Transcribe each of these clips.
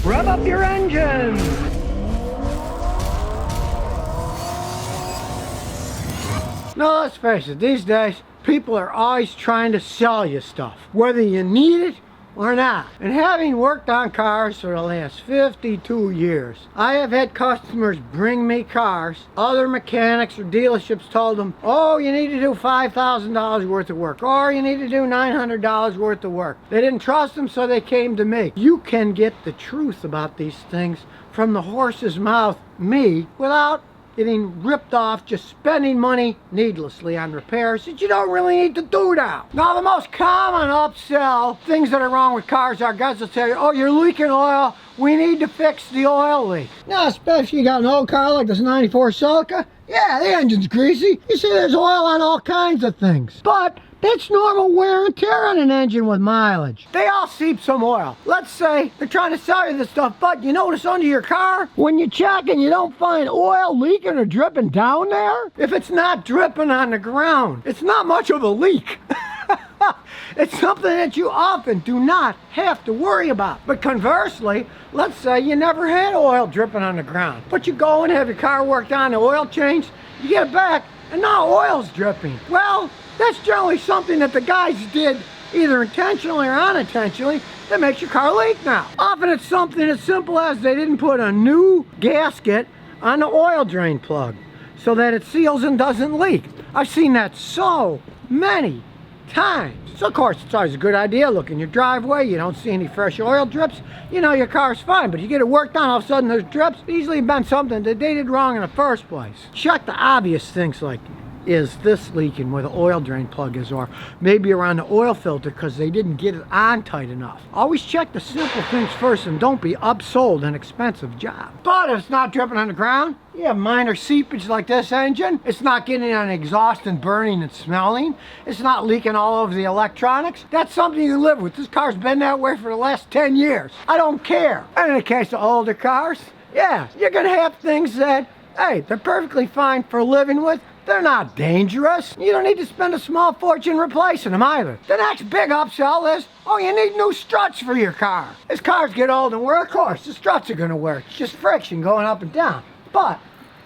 Rev up your engine! Now let's face it, these days, people are always trying to sell you stuff, whether you need it or not. And having worked on cars for the last 52 years, I have had customers bring me cars. Other mechanics or dealerships told them, oh, you need to do $5,000 worth of work, or you need to do $900 worth of work. They didn't trust them, so they came to me. You can get the truth about these things from the horse's mouth, me, without getting ripped off, just spending money needlessly on repairs that you don't really need to do now. Now, the most common upsell things that are wrong with cars are guys will tell you, oh, you're leaking oil, we need to fix the oil leak. Now, especially if you got an old car like this 94 Celica, yeah, the engine's greasy. You see there's oil on all kinds of things. But that's normal wear and tear on an engine with mileage. They all seep some oil. Let's say they're trying to sell you this stuff, but you notice under your car, when you check and you don't find oil leaking or dripping down there, if it's not dripping on the ground, it's not much of a leak. It's something that you often do not have to worry about. But conversely, let's say you never had oil dripping on the ground, but you go and have your car worked on, the oil changed, you get it back, and now oil's dripping. Well, that's generally something that the guys did either intentionally or unintentionally that makes your car leak now. Often it's something as simple as they didn't put a new gasket on the oil drain plug so that it seals and doesn't leak. I've seen that so many times. So of course it's always a good idea, look in your driveway, you don't see any fresh oil drips, you know your car's fine, but you get it worked on, all of a sudden there's drips. It's easily been something that they did wrong in the first place. Check the obvious things like, is this leaking where the oil drain plug is, or maybe around the oil filter because they didn't get it on tight enough. Always check the simple things first and don't be upsold an expensive job. But if it's not dripping on the ground, you have minor seepage like this engine, it's not getting on exhaust and burning and smelling, it's not leaking all over the electronics, that's something you can live with. This car's been that way for the last 10 years. I don't care. And in the case of older cars, yeah, you're gonna have things that, hey, they're perfectly fine for living with. They're not dangerous. You don't need to spend a small fortune replacing them either. The next big upsell is, oh, you need new struts for your car. As cars get old and wear, of course, the struts are gonna wear. It's just friction going up and down. But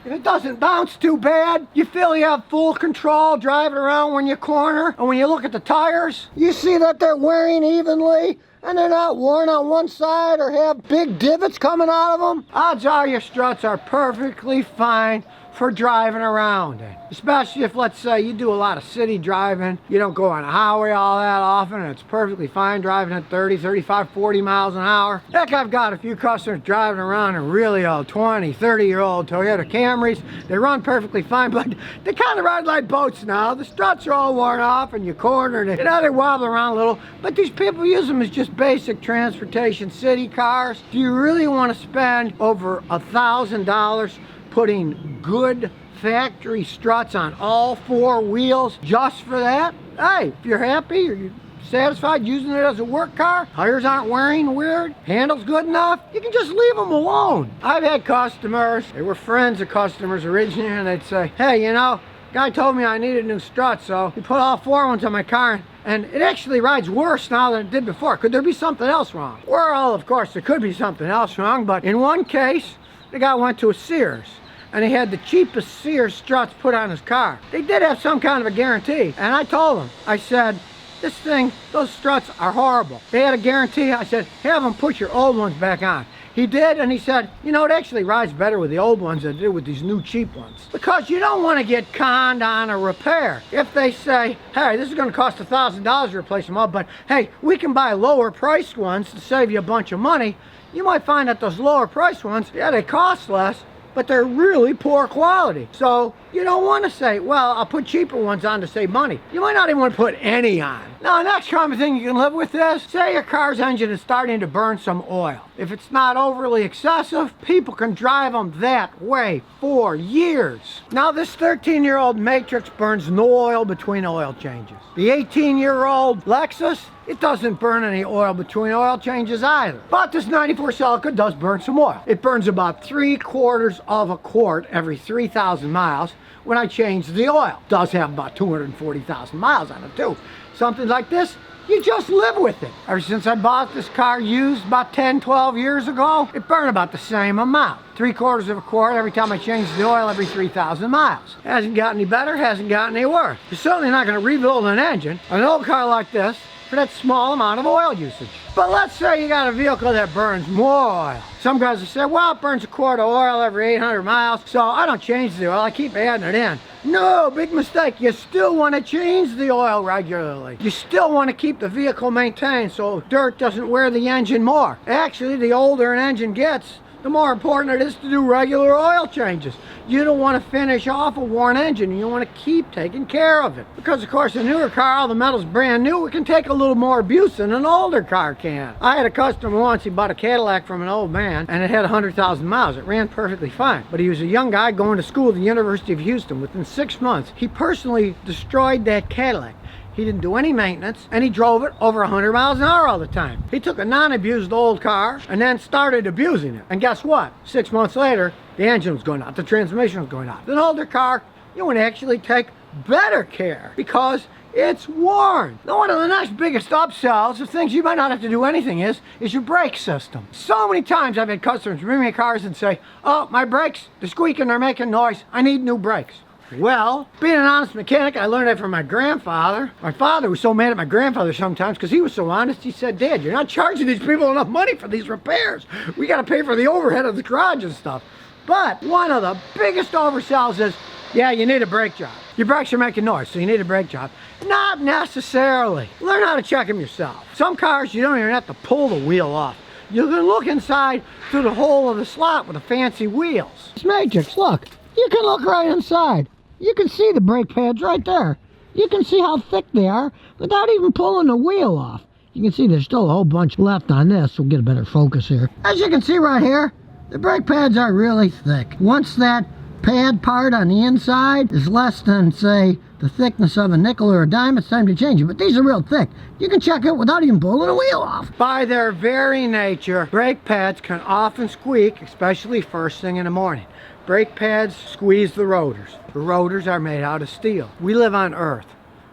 if it doesn't bounce too bad, you feel you have full control driving around when you corner, and when you look at the tires, you see that they're wearing evenly, and they're not worn on one side or have big divots coming out of them, odds are your struts are perfectly fine for driving around in. Especially if, let's say, you do a lot of city driving, you don't go on a highway all that often, and it's perfectly fine driving at 30, 35, 40 miles an hour. Heck, I've got a few customers driving around in really old 20, 30-year-old Toyota Camrys. They run perfectly fine, but they kind of ride like boats now. The struts are all worn off and you corner and they wobble around a little, but these people use them as just basic transportation city cars. Do you really want to spend over $1,000 putting good factory struts on all four wheels just for that? Hey, if you're happy or you're satisfied using it as a work car, tires aren't wearing weird, handle's good enough, you can just leave them alone. I've had customers, they were friends of customers originally, and they'd say, hey, you know, guy told me I needed new struts, so he put all four ones on my car, and it actually rides worse now than it did before. Could there be something else wrong? Well, of course, there could be something else wrong, but in one case, the guy went to a Sears, and he had the cheapest Sears struts put on his car. They did have some kind of a guarantee, and I told him, I said, this thing, those struts are horrible. They had a guarantee. I said, have them put your old ones back on. He did, and he said, you know, it actually rides better with the old ones than it did with these new cheap ones. Because you don't want to get conned on a repair. If they say, hey, this is going to cost $1,000 to replace them all, but hey, we can buy lower priced ones to save you a bunch of money, you might find that those lower priced ones, yeah, they cost less, but they're really poor quality. So you don't want to say, well, I'll put cheaper ones on to save money. You might not even want to put any on. Now, the next common thing you can live with is, say your car's engine is starting to burn some oil. If it's not overly excessive, people can drive them that way for years. Now, this 13-year-old Matrix burns no oil between oil changes. The 18-year-old Lexus, it doesn't burn any oil between oil changes either. But this 94 Celica does burn some oil. It burns about 3/4 of a quart every 3,000 miles when I change the oil. It does have about 240,000 miles on it too. Something like this, You just live with it. Ever since I bought this car used about 10, 12 years ago, it burned about the same amount. 3/4 of a quart every time I change the oil every 3,000 miles. Hasn't gotten any better, hasn't gotten any worse. You're certainly not going to rebuild an engine on an old car like this for that small amount of oil usage. But let's say you got a vehicle that burns more oil. Some guys will say, well, it burns a quart of oil every 800 miles, so I don't change the oil, I keep adding it in. No, big mistake. You still want to change the oil regularly. You still want to keep the vehicle maintained so dirt doesn't wear the engine more. Actually, the older an engine gets, the more important it is to do regular oil changes. You don't want to finish off a worn engine. You want to keep taking care of it. Because, of course, a newer car, all the metal's brand new, it can take a little more abuse than an older car can. I had a customer once, he bought a Cadillac from an old man, and it had 100,000 miles. It ran perfectly fine. But he was a young guy going to school at the University of Houston. Within 6 months, he personally destroyed that Cadillac. He didn't do any maintenance, and he drove it over 100 miles an hour all the time. He took a non-abused old car and then started abusing it. And guess what? 6 months later, the engine was going out, the transmission was going out. With an older car, you want to actually take better care because it's worn. Now, one of the next biggest upsells of things you might not have to do anything is your brake system. So many times I've had customers bring me cars and say, oh, my brakes, they're squeaking, they're making noise, I need new brakes. Well, being an honest mechanic, I learned that from my grandfather. My father was so mad at my grandfather sometimes because he was so honest. He said, Dad, you're not charging these people enough money for these repairs. We got to pay for the overhead of the garage and stuff. But one of the biggest oversells is, yeah, you need a brake job. Your brakes are making noise, so you need a brake job. Not necessarily. Learn how to check them yourself. Some cars, you don't even have to pull the wheel off. You can look inside through the hole of the slot with the fancy wheels. It's Matrix, look. You can look right inside. You can see the brake pads right there. You can see how thick they are without even pulling the wheel off. You can see there's still a whole bunch left on this. We'll get a better focus here. As you can see right here, the brake pads are really thick. Once that pad part on the inside is less than, say, the thickness of a nickel or a dime, it's time to change it. But these are real thick. You can check it without even pulling a wheel off. By their very nature, brake pads can often squeak, especially first thing in the morning. Brake pads squeeze the rotors. The rotors are made out of steel. We live on Earth.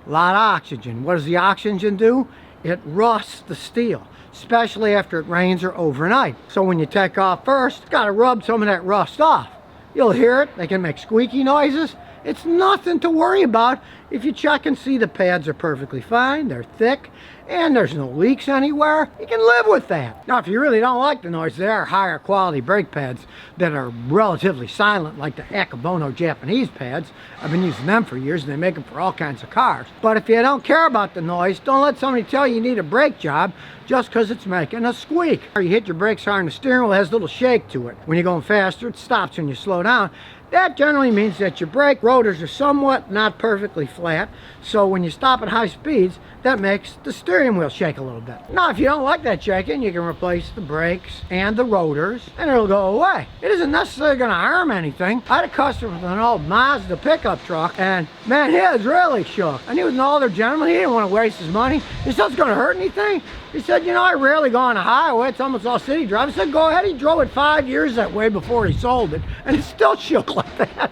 A lot of oxygen. What does the oxygen do? It rusts the steel, especially after it rains or overnight. So when you take off first, you gotta rub some of that rust off. You'll hear it. They can make squeaky noises. It's nothing to worry about if you check and see the pads are perfectly fine, they're thick, and there's no leaks anywhere. You can live with that. Now, if you really don't like the noise, there are higher quality brake pads that are relatively silent, like the Akabono Japanese pads. I've been using them for years, and they make them for all kinds of cars. But if you don't care about the noise, don't let somebody tell you need a brake job just because it's making a squeak. Or you hit your brakes hard and the steering wheel has a little shake to it. When you're going faster, it stops when you slow down. That generally means that your brake rotors are somewhat not perfectly flat, so when you stop at high speeds, that makes the steering wheel shake a little bit. Now, if you don't like that shaking, you can replace the brakes and the rotors, and it'll go away. It isn't necessarily going to harm anything. I had a customer with an old Mazda pickup truck, and man, his really shook. And he was an older gentleman. He didn't want to waste his money. He said, it's going to hurt anything? He said, you know, I rarely go on a highway. It's almost all city drive. I said, go ahead. He drove it 5 years that way before he sold it, and it still shook like that.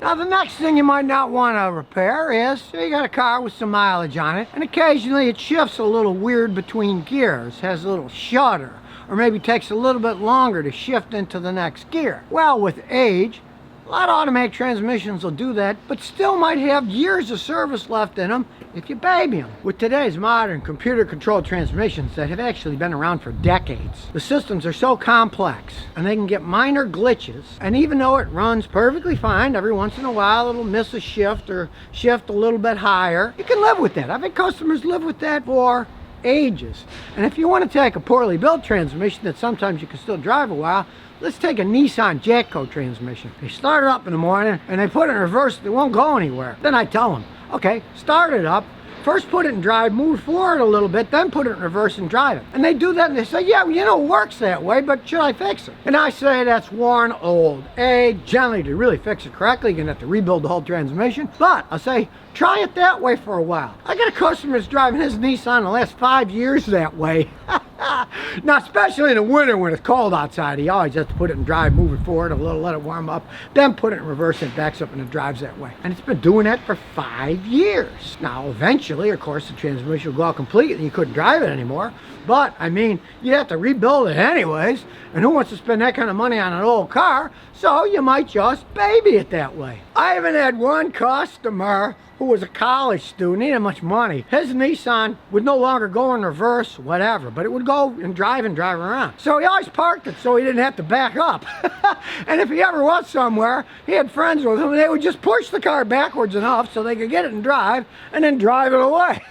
Now, the next thing you might not want to repair is, you got a car with some mileage on it, and occasionally it shifts a little weird between gears, has a little shudder, or maybe takes a little bit longer to shift into the next gear. Well, with age, a lot of automatic transmissions will do that, but still might have years of service left in them if you baby them. With today's modern computer-controlled transmissions that have actually been around for decades, the systems are so complex and they can get minor glitches, and even though it runs perfectly fine, every once in a while it'll miss a shift or shift a little bit higher. You can live with that. I've had customers live with that for ages. And if you want to take a poorly built transmission that sometimes you can still drive a while, let's take a Nissan Jatco transmission. They start it up in the morning and they put it in reverse, it won't go anywhere. Then I tell them, okay, start it up, first put it in drive, move forward a little bit, then put it in reverse and drive it. And they do that and they say, yeah, well, you know, it works that way, but should I fix it? And I say that's worn old. Generally to really fix it correctly, you're gonna have to rebuild the whole transmission. But I'll say, Try it that way for a while. I got a customer that's driving his Nissan the last 5 years that way. Now, especially in the winter when it's cold outside, he always has to put it in drive, move it forward a little, let it warm up, then put it in reverse and it backs up and it drives that way. And it's been doing that for 5 years. Now, eventually, of course, the transmission will go out completely and you couldn't drive it anymore. But, I mean, you'd have to rebuild it anyways. And who wants to spend that kind of money on an old car? So you might just baby it that way. I even had one customer who was a college student. He didn't have much money. His Nissan would no longer go in reverse, whatever, but it would go and drive around. So he always parked it so he didn't have to back up. And if he ever was somewhere, he had friends with him, and they would just push the car backwards enough so they could get it and then drive it away.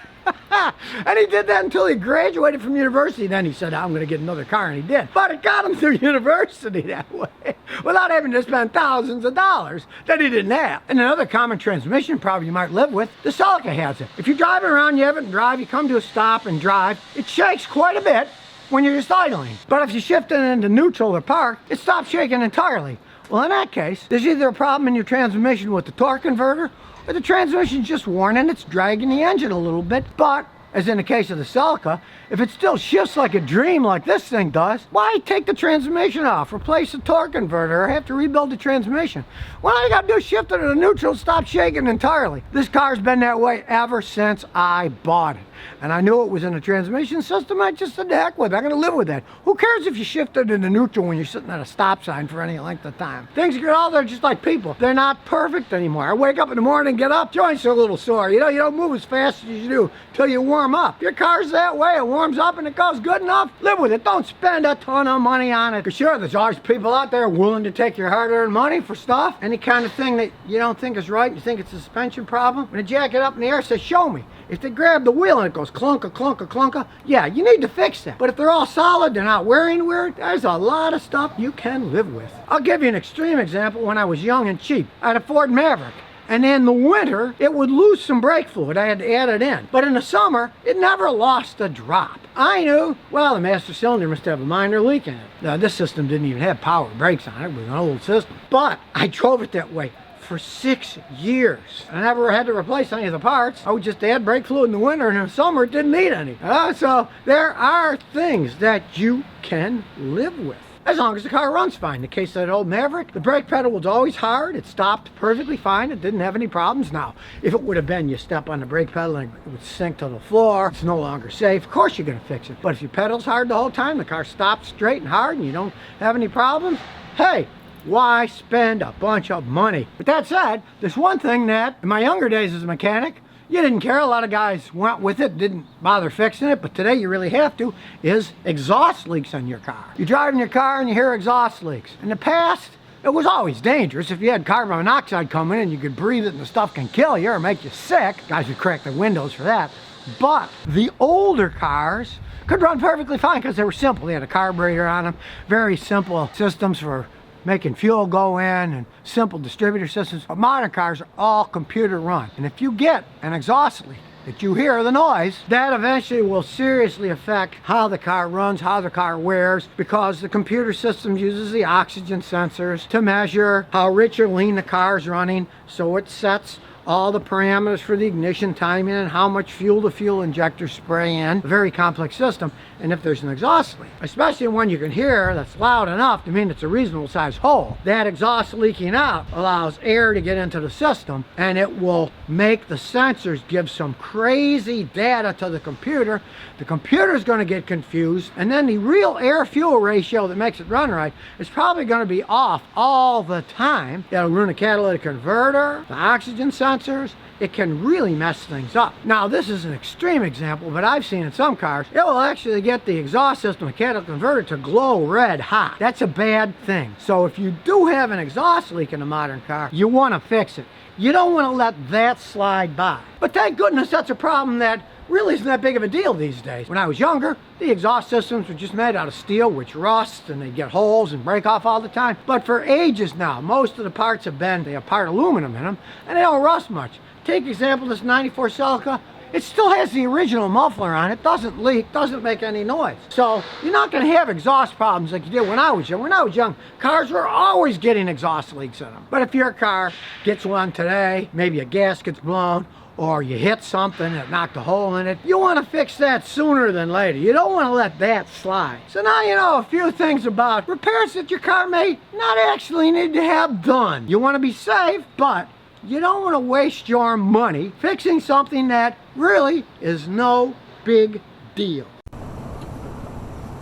And he did that until he graduated from university. Then he said, I'm going to get another car, and he did. But it got him through university that way, without having to spend thousands of dollars that he didn't have. And another common transmission problem you might live with, the Celica has it. If you're driving around, you have it in drive, you come to a stop and drive, it shakes quite a bit when you're just idling. But if you shift it into neutral or park, it stops shaking entirely. Well, in that case, there's either a problem in your transmission with the torque converter, or the transmission's just worn and it's dragging the engine a little bit. But, as in the case of the Celica, if it still shifts like a dream like this thing does, why take the transmission off, replace the torque converter, or have to rebuild the transmission? Well, all you gotta do is shift it to neutral, stop shaking entirely. This car's been that way ever since I bought it. And I knew it was in the transmission system. I just said, the heck with it. I'm going to live with that. Who cares if you shift it into neutral when you're sitting at a stop sign for any length of time? Things get all there just like people. They're not perfect anymore. I wake up in the morning, get up, joints are a little sore. You know, you don't move as fast as you do till you warm up. Your car's that way. It warms up and it goes good enough. Live with it. Don't spend a ton of money on it. For sure, there's always people out there willing to take your hard-earned money for stuff. Any kind of thing that you don't think is right, you think it's a suspension problem. When they jack it up in the air, say, show me. If they grab the wheel and it goes clunka, clunka, clunka, yeah, you need to fix that. But if they're all solid, they're not wearing weird, there's a lot of stuff you can live with. I'll give you an extreme example. When I was young and cheap, I had a Ford Maverick. And in the winter, it would lose some brake fluid. I had to add it in. But in the summer, it never lost a drop. I knew, well, the master cylinder must have a minor leak in it. Now, this system didn't even have power brakes on it. It was an old system. But I drove it that way for 6 years. I never had to replace any of the parts. I would just add brake fluid in the winter, and in the summer it didn't need any. So there are things that you can live with, as long as the car runs fine. In the case of that old Maverick, the brake pedal was always hard. It stopped perfectly fine. It didn't have any problems. Now, if it would have been you step on the brake pedal and it would sink to the floor, it's no longer safe. Of course you're going to fix it. But if your pedal's hard the whole time, the car stops straight and hard, and you don't have any problems, hey, why spend a bunch of money? But that said, there's one thing that, in my younger days as a mechanic, you didn't care. A lot of guys went with it, didn't bother fixing it, but today you really have to, is exhaust leaks on your car. You're driving your car and you hear exhaust leaks. In the past, it was always dangerous. If you had carbon monoxide coming in, you could breathe it and the stuff can kill you or make you sick. Guys would crack their windows for that. But the older cars could run perfectly fine because they were simple. They had a carburetor on them, very simple systems for making fuel go in, and simple distributor systems. But modern cars are all computer run. And if you get an exhaust leak that you hear the noise, that eventually will seriously affect how the car runs, how the car wears, because the computer system uses the oxygen sensors to measure how rich or lean the car is running. So it sets all the parameters for the ignition timing and how much fuel the fuel injector spray in. A very complex system. And if there's an exhaust leak, especially one you can hear that's loud enough to mean it's a reasonable size hole, that exhaust leaking out allows air to get into the system, and it will make the sensors give some crazy data to the computer. The computer's going to get confused, and then the real air-fuel ratio that makes it run right is probably going to be off all the time. That'll ruin the catalytic converter, the oxygen sensors. It can really mess things up. Now, this is an extreme example, but I've seen in some cars, it will actually get the exhaust system, the catalytic converter, to glow red hot. That's a bad thing. So if you do have an exhaust leak in a modern car, you want to fix it. You don't want to let that slide by. But thank goodness that's a problem that really isn't that big of a deal these days. When I was younger, the exhaust systems were just made out of steel, which rusts, and they get holes and break off all the time. But for ages now, most of the parts have been, they have part aluminum in them, and they don't rust much. Take example, this 94 Celica, it still has the original muffler on it, doesn't leak, doesn't make any noise. So you're not going to have exhaust problems like you did when I was young. When I was young, cars were always getting exhaust leaks in them. But if your car gets one today, maybe a gasket's blown, or you hit something that knocked a hole in it, you want to fix that sooner than later. You don't want to let that slide. So now you know a few things about repairs that your car may not actually need to have done. You want to be safe, but you don't want to waste your money fixing something that really is no big deal.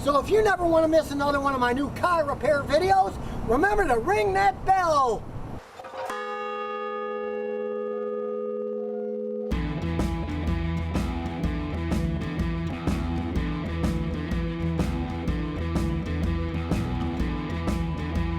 So if you never want to miss another one of my new car repair videos, remember to ring that bell.